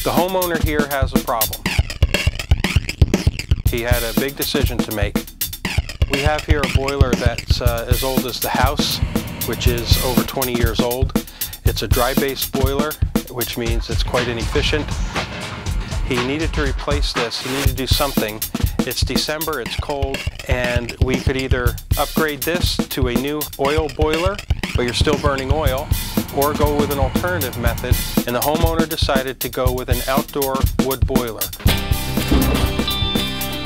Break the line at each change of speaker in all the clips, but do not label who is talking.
The homeowner here has a problem. He had a big decision to make. We have here a boiler that's as old as the house, which is over 20 years old. It's a dry-based boiler, which means it's quite inefficient. He needed to replace this. He needed to do something. It's December, it's cold, and we could either upgrade this to a new oil boiler, but you're still burning oil, or go with an alternative method, and the homeowner decided to go with an outdoor wood boiler.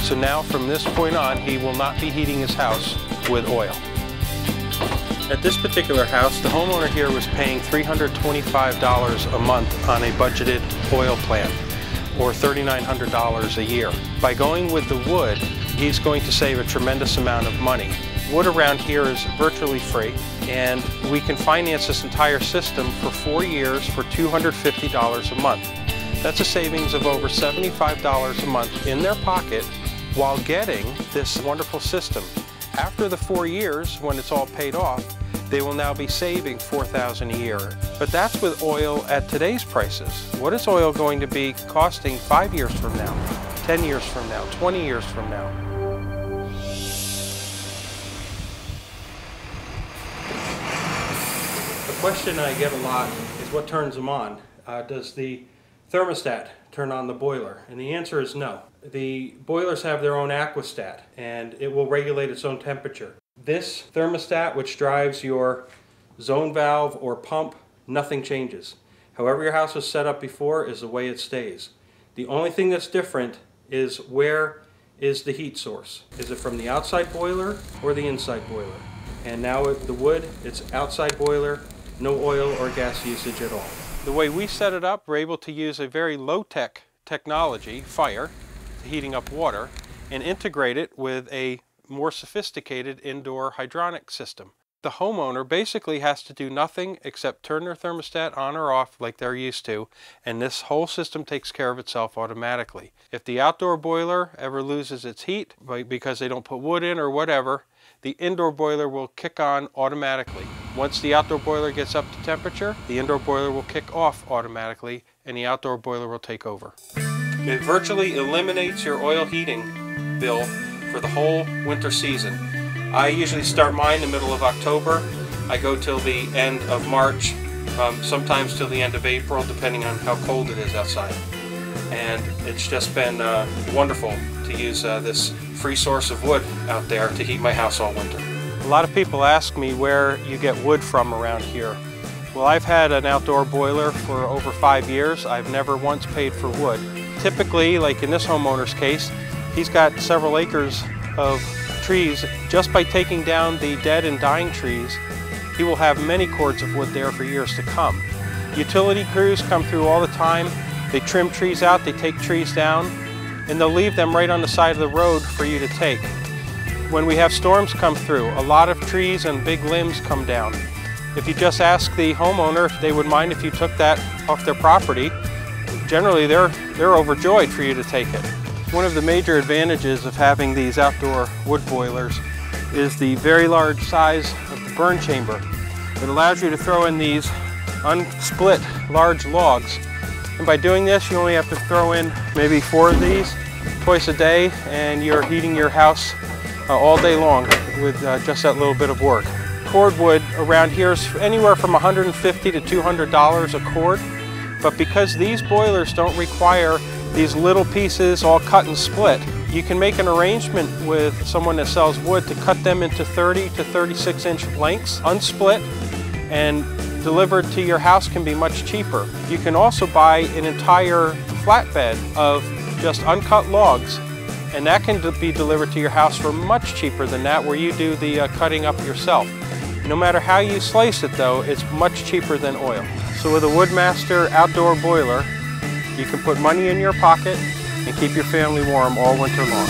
So now from this point on, he will not be heating his house with oil. At this particular house, the homeowner here was paying $325 a month on a budgeted oil plan, or $3,900 a year. By going with the wood, he's going to save a tremendous amount of money. Wood around here is virtually free, and we can finance this entire system for 4 years for $250 a month. That's a savings of over $75 a month in their pocket while getting this wonderful system. After the 4 years, when it's all paid off, they will now be saving $4,000 a year. But that's with oil at today's prices. What is oil going to be costing 5 years from now, 10 years from now, 20 years from now? The question I get a lot is what turns them on? Does the thermostat turn on the boiler? And the answer is no. The boilers have their own aquastat, and it will regulate its own temperature. This thermostat, which drives your zone valve or pump, nothing changes. However your house was set up before is the way it stays. The only thing that's different is where is the heat source. Is it from the outside boiler or the inside boiler? And now with the wood, it's outside boiler, no oil or gas usage at all. The way we set it up, we're able to use a very low-tech technology, fire, heating up water, and integrate it with a more sophisticated indoor hydronic system. The homeowner basically has to do nothing except turn their thermostat on or off like they're used to, and this whole system takes care of itself automatically. If the outdoor boiler ever loses its heat because they don't put wood in or whatever, the indoor boiler will kick on automatically. Once the outdoor boiler gets up to temperature, the indoor boiler will kick off automatically and the outdoor boiler will take over. It virtually eliminates your oil heating bill for the whole winter season. I usually start mine in the middle of October. I go till the end of March, sometimes till the end of April, depending on how cold it is outside. And it's just been wonderful to use this free source of wood out there to heat my house all winter. A lot of people ask me where you get wood from around here. Well, I've had an outdoor boiler for over 5 years. I've never once paid for wood. Typically, like in this homeowner's case, he's got several acres of trees. Just by taking down the dead and dying trees, he will have many cords of wood there for years to come. Utility crews come through all the time. They trim trees out, they take trees down, and they'll leave them right on the side of the road for you to take. When we have storms come through, a lot of trees and big limbs come down. If you just ask the homeowner if they would mind if you took that off their property, generally they're overjoyed for you to take it. One of the major advantages of having these outdoor wood boilers is the very large size of the burn chamber. It allows you to throw in these unsplit large logs. And by doing this, you only have to throw in maybe 4 of these twice a day, and you're heating your house all day long with just that little bit of work. Cordwood around here is anywhere from $150 to $200 a cord, but because these boilers don't require these little pieces all cut and split, you can make an arrangement with someone that sells wood to cut them into 30 to 36-inch lengths, unsplit, and delivered to your house can be much cheaper. You can also buy an entire flatbed of just uncut logs, and that can be delivered to your house for much cheaper than that, where you do the cutting up yourself. No matter how you slice it though, it's much cheaper than oil. So with a Woodmaster outdoor boiler, you can put money in your pocket and keep your family warm all winter long.